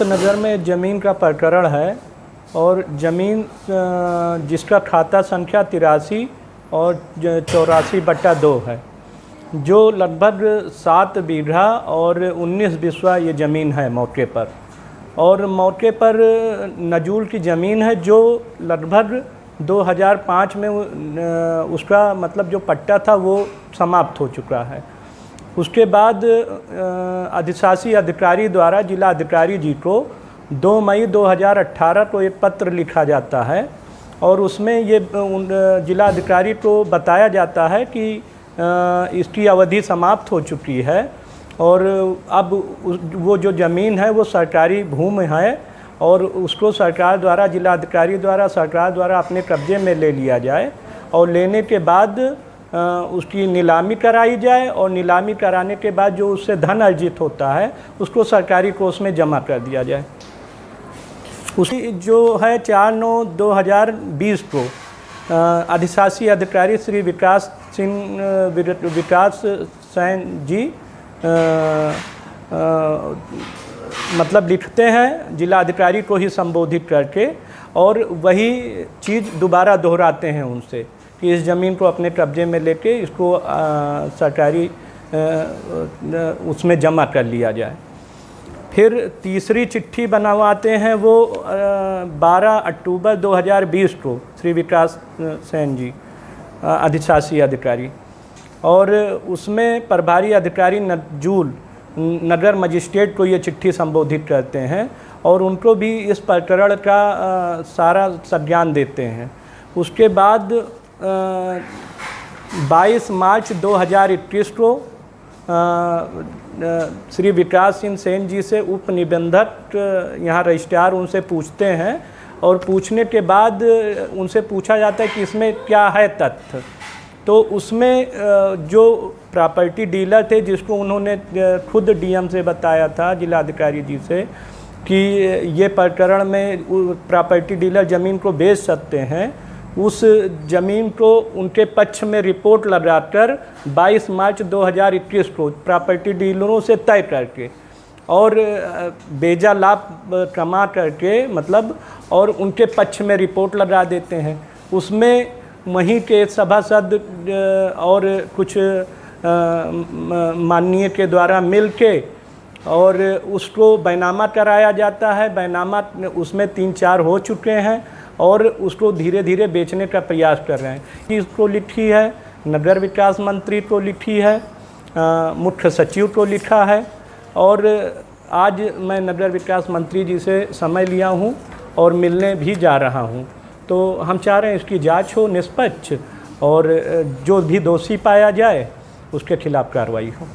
नगर में ज़मीन का प्रकरण है और ज़मीन जिसका खाता संख्या 83 और 84/2 है, जो लगभग 7 बीघा और 19 बिस्वा ये ज़मीन है मौके पर। और मौके पर नजूल की ज़मीन है जो लगभग 2005 में उसका मतलब जो पट्टा था वो समाप्त हो चुका है। उसके बाद अधिशासी अधिकारी द्वारा जिला अधिकारी जी को 2 मई 2018 को एक पत्र लिखा जाता है और उसमें ये जिला अधिकारी को बताया जाता है कि इसकी अवधि समाप्त हो चुकी है और अब वो जो ज़मीन है वो सरकारी भूमि है और उसको सरकार द्वारा, जिला अधिकारी द्वारा, सरकार द्वारा अपने कब्जे में ले लिया जाए और लेने के बाद उसकी नीलामी कराई जाए और नीलामी कराने के बाद जो उससे धन अर्जित होता है उसको सरकारी कोष में जमा कर दिया जाए। उसी जो है 4/9/2020 को अधिशासी अधिकारी श्री विकास सैन जी मतलब लिखते हैं जिला अधिकारी को ही संबोधित करके और वही चीज़ दोबारा दोहराते हैं उनसे कि इस ज़मीन को अपने कब्जे में लेके इसको सरकारी उसमें जमा कर लिया जाए। फिर तीसरी चिट्ठी बनवाते हैं वो 12 अक्टूबर 2020 को श्री विकास सैन जी अधिशासी अधिकारी, और उसमें प्रभारी अधिकारी नजूल नगर मजिस्ट्रेट को ये चिट्ठी संबोधित करते हैं और उनको भी इस प्रकरण का सारा संज्ञान देते हैं। उसके बाद 22 मार्च 2021 को श्री विकास सिंह सेन जी से उप निबंधक यहाँ रजिस्ट्रार उनसे पूछते हैं और पूछने के बाद उनसे पूछा जाता है कि इसमें क्या है तथ्य। तो उसमें जो प्रॉपर्टी डीलर थे जिसको उन्होंने खुद डीएम से बताया था, जिला अधिकारी जी से, कि ये प्रकरण में प्रॉपर्टी डीलर ज़मीन को बेच सकते हैं, उस ज़मीन को उनके पक्ष में रिपोर्ट लगाकर 22 मार्च 2021 को प्रॉपर्टी डीलरों से तय करके और बेजा लाभ कमा करके मतलब और उनके पक्ष में रिपोर्ट लगा देते हैं। उसमें वहीं के सभासद और कुछ माननीय के द्वारा मिल के और उसको बैनामा कराया जाता है। बैनामा उसमें 3-4 हो चुके हैं और उसको धीरे धीरे बेचने का प्रयास कर रहे हैं। इसको लिखी है नगर विकास मंत्री को लिखी है, मुख्य सचिव को लिखा है और आज मैं नगर विकास मंत्री जी से समय लिया हूँ और मिलने भी जा रहा हूँ। तो हम चाह रहे हैं इसकी जांच हो निष्पक्ष और जो भी दोषी पाया जाए उसके खिलाफ़ कार्रवाई हो।